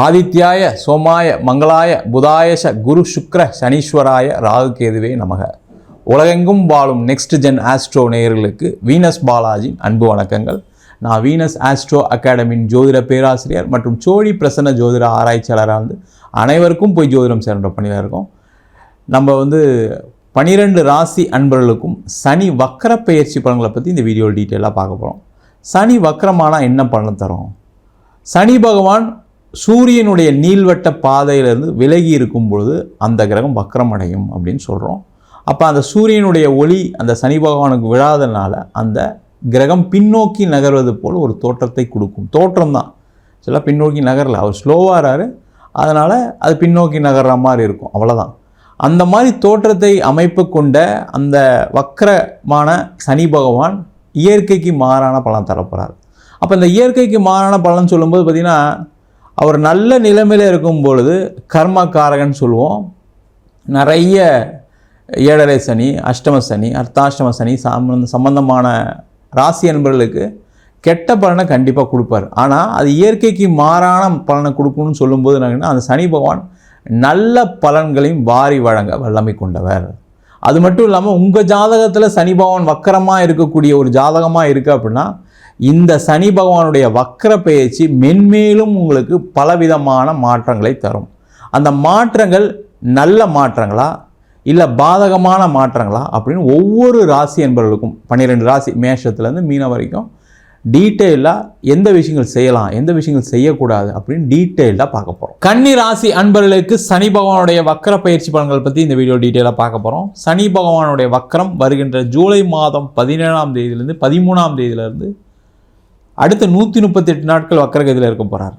ஆதித்யாய சோமாய மங்களாய புதாயச குரு சுக்ர சனீஸ்வராய ராகு கேதுவே நமக. உலகெங்கும் வாழும் நெக்ஸ்ட் ஜென் ஆஸ்ட்ரோ நேயர்களுக்கு வீனஸ் பாலாஜி அன்பு வணக்கங்கள். நான் வீனஸ் ஆஸ்ட்ரோ அகாடமியின் ஜோதிட பேராசிரியர் மற்றும் சோழி பிரசன்ன ஜோதிட ஆராய்ச்சியாளராக அனைவருக்கும் போய் ஜோதிடம் சேர்ந்த பணியில் இருக்கோம். நம்ம 12 ராசி அன்பர்களுக்கும் சனி வக்கர பெயர்ச்சி பலன்களை பற்றி இந்த வீடியோ டீட்டெயிலாக பார்க்க போகிறோம். சனி வக்கரமானால் என்ன பலன் தரும்? சனி பகவான் சூரியனுடைய நீள்வட்ட பாதையிலிருந்து விலகி இருக்கும் பொழுது அந்த கிரகம் வக்கரம் அடையும் அப்படின்னு சொல்கிறோம். அப்போ அந்த சூரியனுடைய ஒளி அந்த சனி பகவானுக்கு விழாதனால அந்த கிரகம் பின்னோக்கி நகர்வது போல் ஒரு தோற்றத்தை கொடுக்கும். தோற்றம் தான், சில பின்னோக்கி நகரல, அவர் ஸ்லோவாகிறாரு, அதனால் அது பின்னோக்கி நகர்ற மாதிரி இருக்கும், அவ்வளோதான். அந்த மாதிரி தோற்றத்தை அமைப்பு கொண்ட அந்த வக்கரமான சனி பகவான் இயற்கைக்கு மாறான பலன் தரப்போகிறார். அப்போ இந்த இயற்கைக்கு மாறான பலன் சொல்லும்போது பார்த்திங்கன்னா, அவர் நல்ல நிலைமையில் இருக்கும் பொழுது கர்மக்காரகன் சொல்லுவோம். நிறைய ஏழரை சனி, அஷ்டம சனி, அர்த்தாஷ்டம சனி சம்பந்தமான ராசி என்பவர்களுக்கு கெட்ட பலனை கண்டிப்பாக கொடுப்பார். ஆனால் அது இயற்கைக்கு மாறான பலனை கொடுக்கணும்னு சொல்லும்போது என்னன்னா, அந்த சனி பகவான் நல்ல பலன்களையும் வாரி வழங்க வல்லமை கொண்டவர். அது மட்டும் இல்லாமல் உங்கள் ஜாதகத்தில் சனி பகவான் வக்கரமாக இருக்கக்கூடிய ஒரு ஜாதகமாக இருக்குது அப்படின்னா, இந்த சனி பகவானுடைய வக்கர பெயர்ச்சி மென்மேலும் உங்களுக்கு பலவிதமான மாற்றங்களை தரும். அந்த மாற்றங்கள் நல்ல மாற்றங்களா இல்லை பாதகமான மாற்றங்களா அப்படின்னு ஒவ்வொரு ராசி என்பவர்களுக்கும் 12 ராசி மேஷத்துலேருந்து மீனம் வரைக்கும் டீட்டெயிலாக எந்த விஷயங்கள் செய்யலாம், எந்த விஷயங்கள் செய்யக்கூடாது அப்படின்னு டீட்டெயிலாக பார்க்க போகிறோம். கன்னி ராசி அன்பர்களுக்கு சனி பகவானுடைய வக்கர பயிற்சி பலன்கள் பற்றி இந்த வீடியோ டீட்டெயிலாக பார்க்க போகிறோம். சனி பகவானுடைய வக்கரம் வருகின்ற ஜூலை மாதம் 17ஆம் தேதியிலிருந்து 13ஆம் தேதியிலிருந்து அடுத்த 138 நாட்கள் வக்கரகதியில் இருக்க போகிறார்.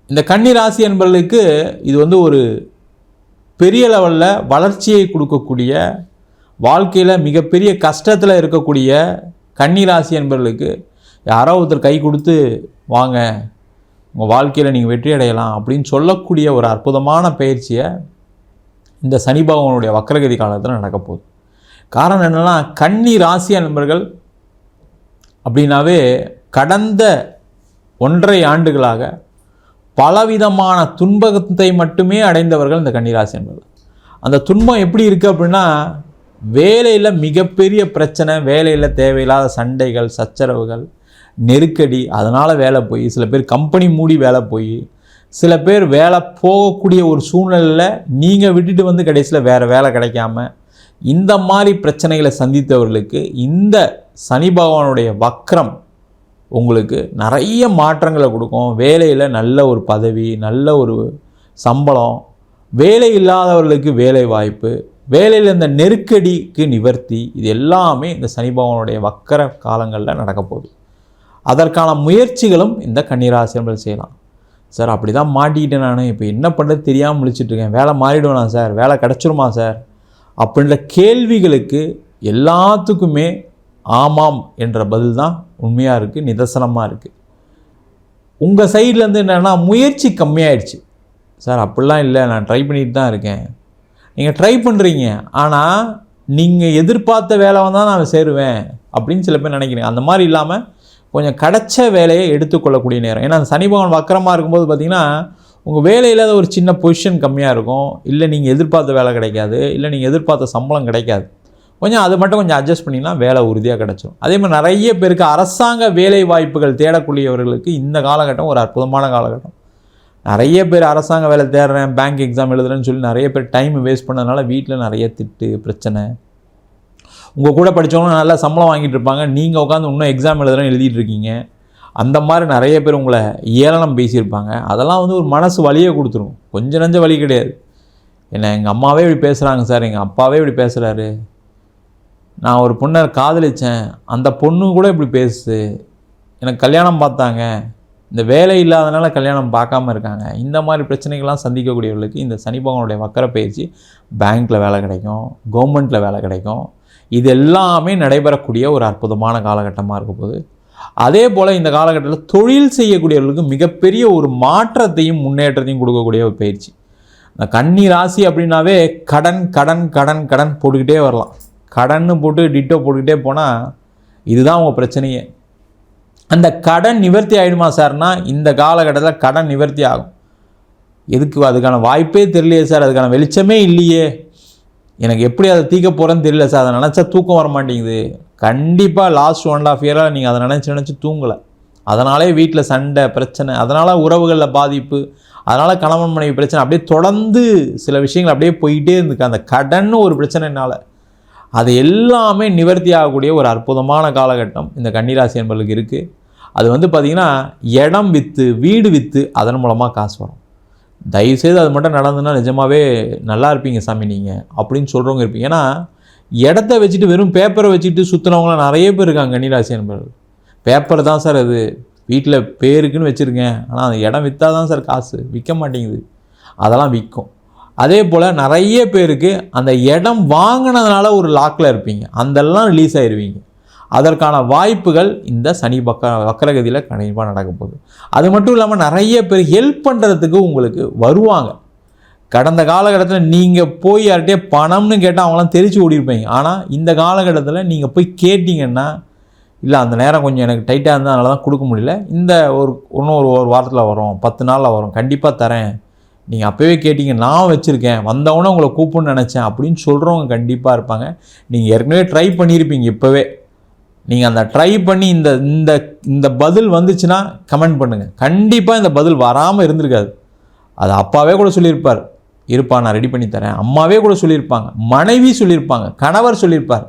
இந்த கன்னி ராசி என்பவர்களுக்கு இது ஒரு பெரிய லெவலில் வளர்ச்சியை கொடுக்கக்கூடிய, வாழ்க்கையில் மிகப்பெரிய கஷ்டத்தில் இருக்கக்கூடிய கன்னி ராசி என்பவர்களுக்கு யாரோ ஒருத்தர் கை கொடுத்து வாங்க உங்கள் வாழ்க்கையில் நீங்கள் வெற்றி அடையலாம் அப்படின்னு சொல்லக்கூடிய ஒரு அற்புதமான பயிற்சியை இந்த சனி பகவானுடைய வக்கரகதி காலத்தில் நடக்க போகுது. காரணம் என்னென்னா, கன்னி ராசி என்பவர்கள் அப்படின்னாவே கடந்த 1.5 ஆண்டுகளாக பலவிதமான துன்பத்தை மட்டுமே அடைந்தவர்கள் இந்த கன்னிராசி என்பது. அந்த துன்பம் எப்படி இருக்குது அப்படின்னா, வேலையில் மிகப்பெரிய பிரச்சனை, வேலையில் தேவையில்லாத சண்டைகள், சச்சரவுகள், நெருக்கடி, அதனால் வேலை போய், சில பேர் கம்பெனி மூடி வேலை போய், சில பேர் வேலை போகக்கூடிய ஒரு சூழ்நிலையில் நீங்கள் விட்டுட்டு கடைசியில் வேறு வேலை கிடைக்காம, இந்த மாதிரி பிரச்சனைகளை சந்தித்தவர்களுக்கு இந்த சனி பகவானுடைய வக்கரம் உங்களுக்கு நிறைய மாற்றங்களை கொடுக்கும். வேலையில் நல்ல ஒரு பதவி, நல்ல ஒரு சம்பளம், வேலை இல்லாதவர்களுக்கு வேலை வாய்ப்பு, வேலையில் இந்த நெருக்கடிக்கு நிவர்த்தி, இது எல்லாமே இந்த சனி பகவானுடைய வக்கர காலங்களில் நடக்க போகுது. அதற்கான முயற்சிகளும் இந்த கன்னிராசி என்பது செய்யலாம். சார் அப்படி தான் மாட்டிக்கிட்டேன் நான், இப்போ என்ன பண்ணுறது தெரியாமல் முழிச்சிட்ருக்கேன், வேலை மாறிடுவேனா சார், வேலை கிடச்சிருமா சார் அப்படின்ற கேள்விகளுக்கு எல்லாத்துக்குமே ஆமாம் என்ற பதில் தான் உண்மையாக இருக்குது, நிதர்சனமாக இருக்குது. உங்கள் சைட்லேருந்து என்னென்னா, முயற்சி கம்மியாயிடுச்சு சார். அப்படிலாம் இல்லை, நான் ட்ரை பண்ணிட்டு தான் இருக்கேன். நீங்கள் ட்ரை பண்ணுறீங்க, ஆனால் நீங்கள் எதிர்பார்த்த வேலை வந்தால் நான் சேருவேன் அப்படின்னு சில பேர் நினைக்கிறீங்க. அந்த மாதிரி இல்லாமல் கொஞ்சம் கிடைச்ச வேலையை எடுத்துக்கொள்ளக்கூடிய நேரம். ஏன்னா அந்த சனி பகவான் வக்கரமாக இருக்கும்போது பார்த்திங்கன்னா, உங்கள் வேலையில் ஒரு சின்ன பொசிஷன் கம்மியாக இருக்கும், இல்லை நீங்கள் எதிர்பார்த்த வேலை கிடைக்காது, இல்லை நீங்கள் எதிர்பார்த்த சம்பளம் கிடைக்காது. அது மட்டும் கொஞ்சம் அட்ஜஸ்ட் பண்ணிங்கன்னா வேலை உறுதியாக கிடச்சிடும். அதே மாதிரி நிறைய பேருக்கு அரசாங்க வேலை வாய்ப்புகள் தேடக்கூடியவர்களுக்கு இந்த காலகட்டம் ஒரு அற்புதமான காலகட்டம். நிறைய பேர் அரசாங்க வேலை தேடுறேன், பேங்க் எக்ஸாம் எழுதுறேன்னு சொல்லி நிறைய பேர் டைம் வேஸ்ட் பண்ணதுனால வீட்டில் நிறைய திட்டு பிரச்சனை. உங்கள் கூட படித்தவங்க நல்லா சம்பளம் வாங்கிட்டு இருப்பாங்க, நீங்கள் உட்காந்து இன்னும் எக்ஸாம் எழுதுறேன்னு எழுதிட்டு இருக்கீங்க. அந்த மாதிரி நிறைய பேர் உங்களை ஏளனம் பேசியிருப்பாங்க. அதெல்லாம் ஒரு மனசு வலியை கொடுத்துரும், கொஞ்சம் நஞ்ச வலி கிடையாது. என்ன எங்கள் அம்மாவே இப்படி பேசுகிறாங்க சார், எங்கள் அப்பாவே இப்படி பேசுகிறாரு, நான் ஒரு பொண்ணை காதலித்தேன், அந்த பொண்ணு கூட இப்படி பேசுது, எனக்கு கல்யாணம் பார்த்தாங்க, இந்த வேலை இல்லாதனால கல்யாணம் பார்க்காம இருக்காங்க. இந்த மாதிரி பிரச்சனைகள்லாம் சந்திக்கக்கூடியவர்களுக்கு இந்த சனி பகவானுடைய வக்கர பயிற்சி பேங்க்கில் வேலை கிடைக்கும், கவர்மெண்ட்டில் வேலை கிடைக்கும். இது எல்லாமே நடைபெறக்கூடிய ஒரு அற்புதமான காலகட்டமாக இருக்க போகுது. அதே போல் இந்த காலகட்டத்தில் தொழில் செய்யக்கூடியவர்களுக்கு மிகப்பெரிய ஒரு மாற்றத்தையும் முன்னேற்றத்தையும் கொடுக்கக்கூடிய ஒரு பயிற்சி. இந்த கன்னி ராசி அப்படின்னாவே கடன் கடன் கடன் கடன் போட்டுக்கிட்டே வரலாம். கடன்னு போட்டு டிட்டோ போட்டுக்கிட்டே போனால் இதுதான் உங்கள் பிரச்சனையே. அந்த கடன் நிவர்த்தி ஆகிடுமா சார்னா, இந்த காலகட்டத்தில் கடன் நிவர்த்தி ஆகும். எதுக்கு அதுக்கான வாய்ப்பே தெரியலையே சார், அதுக்கான வெளிச்சமே இல்லையே, எனக்கு எப்படி அதை தீர்க்க போகிறேன்னு தெரியல சார், அதை நினச்சா தூக்கம் வர மாட்டேங்குது. கண்டிப்பாக லாஸ்ட் 1.5 இயராக நீங்கள் அதை நினச்சி தூங்கலை. அதனாலே வீட்டில் சண்டை பிரச்சனை, அதனால் உறவுகளில் பாதிப்பு, அதனால் கணவன் மனைவி பிரச்சனை அப்படியே தொடர்ந்து சில விஷயங்கள் அப்படியே போயிட்டே இருந்துக்கு. அந்த கடன் ஒரு பிரச்சனைனால அது எல்லாமே நிவர்த்தி ஆகக்கூடிய ஒரு அற்புதமான காலகட்டம் இந்த கன்னிராசி என்பவர்களுக்கு இருக்குது. அது பார்த்திங்கன்னா இடம் விற்று வீடு விற்று அதன் மூலமாக காசு வரும். தயவுசெய்து அது மட்டும் நடந்துன்னா நிஜமாகவே நல்லா இருப்பீங்க சாமி நீங்கள் அப்படின்னு சொல்கிறவங்க இருப்பீங்க. ஏன்னா இடத்த வச்சுட்டு வெறும் பேப்பரை வச்சுட்டு சுற்றுனவங்களாம் நிறைய பேர் இருக்காங்க கன்னிராசி என்பவர்கள். பேப்பர் தான் சார் அது, வீட்டில் பேருக்குன்னு வச்சுருக்கேன், ஆனால் அந்த இடம் விற்றா தான் சார் காசு, விற்க மாட்டேங்குது, அதெல்லாம் விற்கும். அதே போல் நிறைய பேருக்கு அந்த இடம் வாங்கினதுனால ஒரு லாக்கில் இருப்பீங்க, அதெல்லாம் ரிலீஸ் ஆகிடுவீங்க. அதற்கான வாய்ப்புகள் இந்த சனி வக்கரகதியில் கண்டிப்பாக நடக்க போகுது. அது மட்டும் இல்லாமல் நிறைய பேர் ஹெல்ப் பண்ணுறதுக்கு உங்களுக்கு வருவாங்க. கடந்த காலகட்டத்தில் நீங்கள் போய் யார்கிட்டே பணம்னு கேட்டால் அவங்களாம் தெரிச்சு ஓடிருப்பீங்க. ஆனால் இந்த காலகட்டத்தில் நீங்கள் போய் கேட்டிங்கன்னா, இல்லை அந்த நேரம் கொஞ்சம் எனக்கு டைட்டாக இருந்தால் அதனால தான் கொடுக்க முடியல, இந்த இன்னும் ஒரு வாரத்தில் வரும், 10 நாளில் வரும், கண்டிப்பாக தரேன், நீங்கள் அப்போவே கேட்டிங்க, நான் வச்சுருக்கேன், வந்தவொடனே உங்களை கூப்பிட்ணுன்னு நினச்சேன் அப்படின்னு சொல்கிறவங்க கண்டிப்பாக இருப்பாங்க. நீங்கள் ஏற்கனவே ட்ரை பண்ணியிருப்பீங்க. இப்போவே நீங்கள் அந்த ட்ரை பண்ணி இந்த பதில் வந்துச்சுன்னா கமெண்ட் பண்ணுங்கள். கண்டிப்பாக இந்த பதில் வராமல் இருந்திருக்காது. அது அப்பாவே கூட சொல்லியிருப்பார், இருப்பா நான் ரெடி பண்ணி தரேன், அம்மாவே கூட சொல்லியிருப்பாங்க, மனைவி சொல்லியிருப்பாங்க, கணவர் சொல்லியிருப்பார்,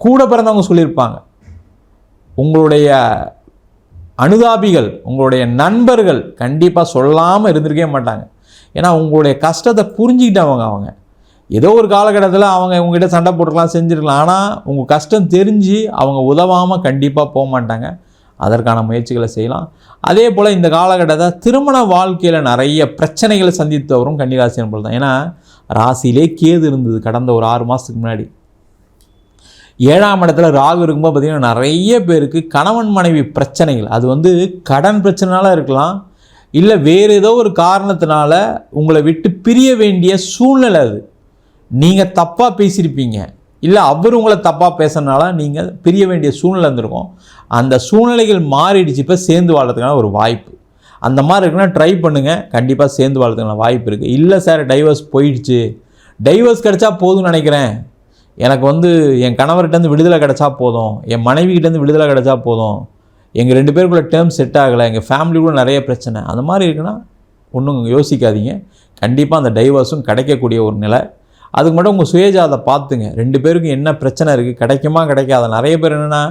கூட பிறந்தவங்க சொல்லியிருப்பாங்க, உங்களுடைய அனுதாபிகள் உங்களுடைய நண்பர்கள் கண்டிப்பாக சொல்லாமல் இருந்திருக்கவே மாட்டாங்க. ஏன்னா உங்களுடைய கஷ்டத்தை புரிஞ்சுக்கிட்டவங்க. அவங்க ஏதோ ஒரு காலகட்டத்தில் அவங்க உங்ககிட்ட சண்டை போட்டுக்கலாம், செஞ்சுருக்கலாம், ஆனால் உங்கள் கஷ்டம் தெரிஞ்சு அவங்க உதவாமல் கண்டிப்பாக போக மாட்டாங்க. அதற்கான முயற்சிகளை செய்யலாம். அதே போல் இந்த காலகட்டத்தில் திருமண வாழ்க்கையில் நிறைய பிரச்சனைகளை சந்தித்தவரும் கன்னிராசி என்பது தான். ஏன்னா ராசியிலே கேது இருந்தது கடந்த ஒரு 6 மாதத்துக்கு முன்னாடி. 7ஆம் இடத்துல ராகு இருக்கும்போது பார்த்திங்கன்னா நிறைய பேருக்கு கணவன் மனைவி பிரச்சனைகள், அது கடன் பிரச்சனைனால இருக்கலாம், இல்லை வேறு ஏதோ ஒரு காரணத்தினால உங்களை விட்டு பிரிய வேண்டிய சூழ்நிலை. அது நீங்கள் தப்பாக பேசியிருப்பீங்க, இல்லை அவர் உங்களை தப்பாக பேசுறதுனால நீங்கள் பிரிய வேண்டிய சூழ்நிலை இருந்திருக்கும். அந்த சூழ்நிலைகள் மாறிடுச்சு, இப்போ சேர்ந்து வாழ்கிறதுக்கான ஒரு வாய்ப்பு. அந்த மாதிரி இருக்குன்னா ட்ரை பண்ணுங்கள், கண்டிப்பாக சேர்ந்து வாழ்கிறதுக்கான வாய்ப்பு இருக்குது. இல்லை சார் டைவர்ஸ் போயிடுச்சு, டைவர்ஸ் கிடச்சா போதும்னு நினைக்கிறேன், எனக்கு என் கணவர்கிட்டேருந்து விடுதலை கிடச்சா போதும், என் மனைவிக்கிட்டேருந்து விடுதலை கிடச்சா போதும், எங்கள் 2 பேருக்குள்ள டேர்ம் செட் ஆகலை, எங்கள் ஃபேமிலிக்குள்ள நிறைய பிரச்சனை, அந்த மாதிரி இருக்குன்னா ஒன்றும் யோசிக்காதீங்க. கண்டிப்பாக அந்த டைவர்ஸும் கிடைக்கக்கூடிய ஒரு நிலை. அதுக்கு மட்டும் உங்கள் சுயஜாதை பார்த்துங்க, 2 பேருக்கும் என்ன பிரச்சனை இருக்குது, கிடைக்குமா கிடைக்காத. நிறைய பேர் என்னென்னா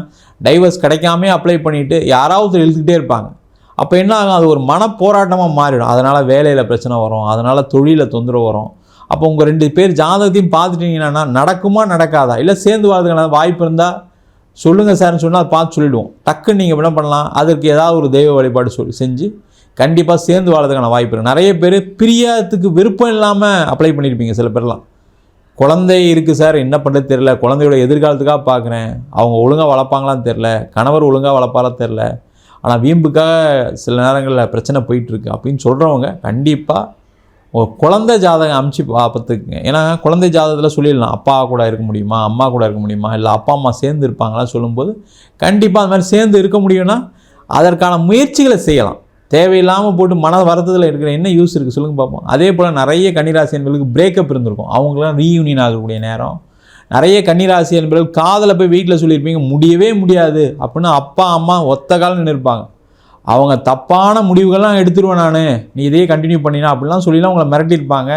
டைவர்ஸ் கிடைக்காமே அப்ளை பண்ணிவிட்டு யாராவது எழுதிக்கிட்டே இருப்பாங்க. அப்போ என்ன ஆகும், அது ஒரு மன போராட்டமாக மாறிடும். அதனால் வேலையில் பிரச்சனை வரும், அதனால் தொழிலில் தொந்தரவு வரும். அப்போ உங்கள் 2 பேர் ஜாதகத்தையும் பார்த்துட்டிங்கன்னா நடக்குமா நடக்காதா, இல்லை சேர்ந்து வாழ்றதுக்கான வாய்ப்பு இருந்தால் சொல்லுங்கள் சார்னு சொன்னால் அதை பார்த்து சொல்லிவிடுவோம். டக்குன்னு நீங்கள் என்ன பண்ணலாம், அதற்கு ஏதாவது ஒரு தெய்வ வழிபாடு செஞ்சு கண்டிப்பாக சேர்ந்து வாழ்றதுக்கான வாய்ப்பு இருக்குது. நிறைய பேர் பிரியத்துக்கு விருப்பம் இல்லாமல் அப்ளை பண்ணியிருப்பீங்க. சில பேர்லாம் குழந்தை இருக்குது சார், என்ன பண்ணுறது தெரில, குழந்தையோட எதிர்காலத்துக்காக பார்க்குறேன், அவங்க ஒழுங்காக வளர்ப்பாங்களான்னு தெரில, கணவர் ஒழுங்காக வளர்ப்பாரா தெரில, ஆனால் வீம்புக்காக சில நேரங்களில் பிரச்சனை போயிட்டுருக்கு அப்படின்னு சொல்கிறவங்க கண்டிப்பாக உங்கள் குழந்தை ஜாதகம் அமுச்சு பார்த்துக்குங்க. ஏன்னா குழந்தை ஜாதகத்தில் சொல்லிடலாம், அப்பா கூட இருக்க முடியுமா, அம்மா கூட இருக்க முடியுமா, இல்லை அப்பா அம்மா சேர்ந்து இருப்பாங்களான்னு சொல்லும்போது கண்டிப்பாக அந்த மாதிரி சேர்ந்து இருக்க முடியும்னா அதற்கான முயற்சிகளை செய்யலாம். தேவையில்லாமல் போட்டு மன வருத்தத்தில் இருக்கிற என்ன யூஸ் இருக்குது சொல்லுங்கள் பார்ப்போம். அதே போல் நிறைய கன்னிராசி என்பர்களுக்கு பிரேக்கப் இருந்திருக்கும், அவங்களாம் ரீயூனியன் ஆகக்கூடிய நேரம். நிறைய கன்னிராசி என்பர்கள் காதலை போய் வீட்டில் சொல்லியிருப்பீங்க, முடியவே முடியாது அப்படின்னு அப்பா அம்மா ஒத்த காலம் நின்றுருப்பாங்க. அவங்க தப்பான முடிவுகள்லாம் எடுத்துருவேன் நான், நீ இதையே கண்டினியூ பண்ணினா அப்படிலாம் சொல்லிலாம் உங்களை மிரட்டியிருப்பாங்க,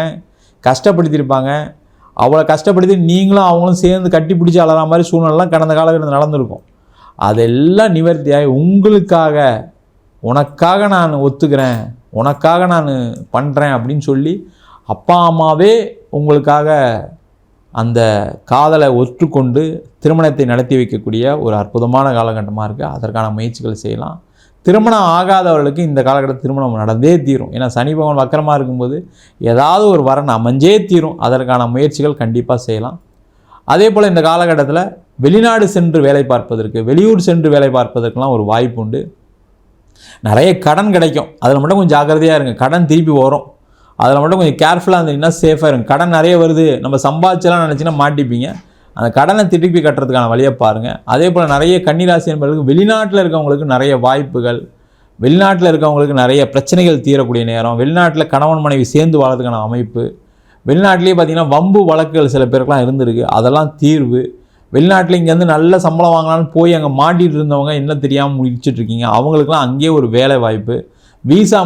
கஷ்டப்படுத்தியிருப்பாங்க. அவ்வளோ கஷ்டப்படுத்தி நீங்களும் அவங்களும் சேர்ந்து கட்டி பிடிச்சி அழகிற மாதிரி சூழ்நிலாம் கடந்த காலகட்டத்தில் நடந்திருக்கும். அதெல்லாம் நிவர்த்தியாகி உங்களுக்காக, உனக்காக நான் ஒத்துக்கிறேன், உனக்காக நான் பண்ணுறேன் அப்படின்னு சொல்லி அப்பா அம்மாவே உங்களுக்காக அந்த காதலை ஒற்றுக்கொண்டு திருமணத்தை நடத்தி வைக்கக்கூடிய ஒரு அற்புதமான காலகட்டமாக இருக்குது. அதற்கான முயற்சிகளை செய்யலாம். திருமணம் ஆகாதவர்களுக்கு இந்த காலகட்டத்தில் திருமணம் நடந்தே தீரும். ஏன்னா சனி பகவான் வக்கரமாக இருக்கும்போது ஏதாவது ஒரு வரன் அமைஞ்சே தீரும். அதற்கான முயற்சிகள் கண்டிப்பாக செய்யலாம். அதே போல் இந்த காலகட்டத்தில் வெளிநாடு சென்று வேலை பார்ப்பதற்கு, வெளியூர் சென்று வேலை பார்ப்பதற்கெலாம் ஒரு வாய்ப்பு உண்டு. நிறைய கடன் கிடைக்கும், அதில் மட்டும் கொஞ்சம் ஜாக்கிரதையாக இருங்க. கடன் திருப்பி வரும், அதில் மட்டும் கொஞ்சம் கேர்ஃபுல்லாக இருந்தீங்கன்னா சேஃபாக இருங்க. கடன் நிறைய வருது, நம்ம சம்பாதிச்சலாம் நினச்சின்னா மாட்டிப்பீங்க. அந்த கடனை திருப்பி கட்டுறதுக்கான வழியை பாருங்கள். அதே போல் நிறைய கன்னிராசி என்பவர்களுக்கு வெளிநாட்டில் இருக்கவங்களுக்கு நிறைய வாய்ப்புகள், வெளிநாட்டில் இருக்கவங்களுக்கு நிறைய பிரச்சனைகள் தீரக்கூடிய நேரம், வெளிநாட்டில் கணவன் மனைவி சேர்ந்து வாழறதுக்கான அமைப்பு, வெளிநாட்டிலேயே பார்த்திங்கன்னா வம்பு வழக்குகள் சில பேருக்குலாம் இருந்திருக்கு, அதெல்லாம் தீர்வு. வெளிநாட்டில் இங்கேருந்து நல்ல சம்பளம் வாங்கலான்னு போய் அங்கே மாட்டிகிட்டு இருந்தவங்க என்ன தெரியாமல் முடிச்சிட்ருக்கீங்க, அவங்களுக்குலாம் அங்கேயே ஒரு வேலை வாய்ப்பு. வீசா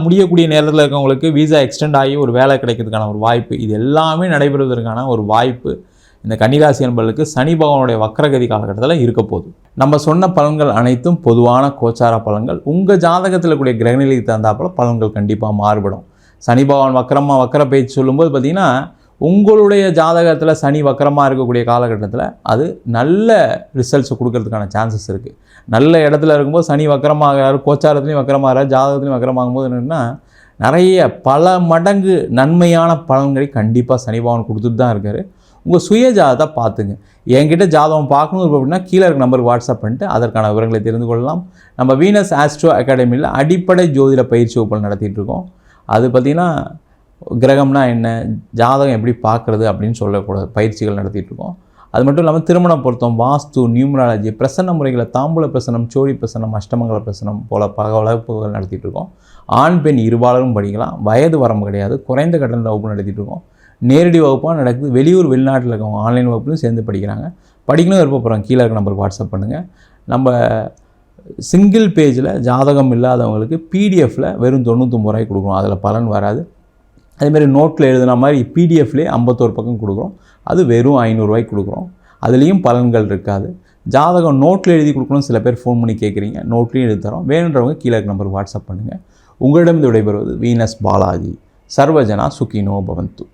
முடியக்கூடிய நேரத்தில் இருக்கவங்களுக்கு வீசா எக்ஸ்டெண்ட் ஆகி ஒரு வேலை கிடைக்கிறதுக்கான ஒரு வாய்ப்பு, இது எல்லாமே நடைபெறுவதற்கான ஒரு வாய்ப்பு இந்த கன்னிராசி அன்பர்களுக்கு சனி பகவானுடைய வக்ரகதி காலகட்டத்தில் இருக்க போகுது. நம்ம சொன்ன பலன்கள் அனைத்தும் பொதுவான கோச்சார பலன்கள். உங்கள் ஜாதகத்தில் கூடிய கிரகநிலைக்கு தகுந்தாப்போல் பலன்கள் கண்டிப்பாக மாறுபடும். சனி பகவான் வக்கர பேச்சு சொல்லும்போது பார்த்திங்கன்னா, உங்களுடைய ஜாதகத்தில் சனி வக்கரமாக இருக்கக்கூடிய காலகட்டத்தில் அது நல்ல ரிசல்ட்ஸை கொடுக்கறதுக்கான சான்சஸ் இருக்குது. நல்ல இடத்துல இருக்கும்போது சனி வக்கரமாகிறாரு, கோச்சாரத்துலேயும் வக்கரமாகிறார், ஜாதகத்துலேயும் வக்கரமாகும்போது என்னென்னா நிறைய பல மடங்கு நன்மையான பலன்களை கண்டிப்பாக சனி பகவான் கொடுத்துட்டு தான் இருக்கார். உங்கள் சுய ஜாதகத்தை பார்த்துங்க. என்கிட்ட ஜாதகம் பார்க்கணும் அப்படின்னா கீழே இருக்க நம்பருக்கு வாட்ஸ்அப் பண்ணிட்டு அதற்கான விவரங்களை தெரிந்து கொள்ளலாம். நம்ம வீனஸ் ஆஸ்ட்ரோ அகாடமியில் அடிப்படை ஜோதிட பயிற்சி வகுப்புகள் நடத்திட்டு இருக்கோம். அது பார்த்திங்கன்னா கிரகம்னா என்ன, ஜாதகம் எப்படி பார்க்குறது அப்படின்னு சொல்லக்கூடாது பயிற்சிகள் நடத்திட்டு இருக்கோம். அது மட்டும் இல்லாமல் திருமண பொருத்தம், வாஸ்து, நியூமராலஜி, பிரசன்ன முறைகளை, தாம்பூல பிரசனம், சோழி பிரசனம், அஷ்டமங்கல பிரசனம் போல பல வகுப்புகள் நடத்திட்டு இருக்கோம். ஆண் பெண் இருபாலரும் படிக்கலாம், வயது வரம்பு கிடையாது, குறைந்த கட்டண வகுப்பு நடத்திட்டு இருக்கோம். நேரடி வகுப்பாக நடக்குது. வெளியூர் வெளிநாட்டில் இருக்கவங்க ஆன்லைன் வகுப்புலையும் சேர்ந்து படிக்கிறாங்க. படிக்கணும் விருப்பப்படுறோம், கீழே இருக்க நம்பருக்கு வாட்ஸ்அப் பண்ணுங்கள். நம்ம சிங்கிள் பேஜில் ஜாதகம் இல்லாதவங்களுக்கு பிடிஎஃப்பில் வெறும் 99 ரூபாய்க்கு கொடுக்குறோம், அதில் பலன் வராது. அதேமாதிரி நோட்டில் எழுதுன மாதிரி பிடிஎஃப்லேயே 51 பக்கம் கொடுக்குறோம், அது வெறும் 500 ரூபாய்க்கு கொடுக்குறோம், அதுலேயும் பலன்கள் இருக்காது. ஜாதகம் நோட்டில் எழுதி கொடுக்கணும், சில பேர் ஃபோன் பண்ணி கேட்குறீங்க, நோட்லேயும் எழுதி தரோம். வேணுன்றவங்க கீழே இருக்க நம்பருக்கு வாட்ஸ்அப் பண்ணுங்கள். உங்களிடம் விடைபெறுவது வீனஸ் பாலாஜி. சர்வஜனா சுகினோ பவந்து.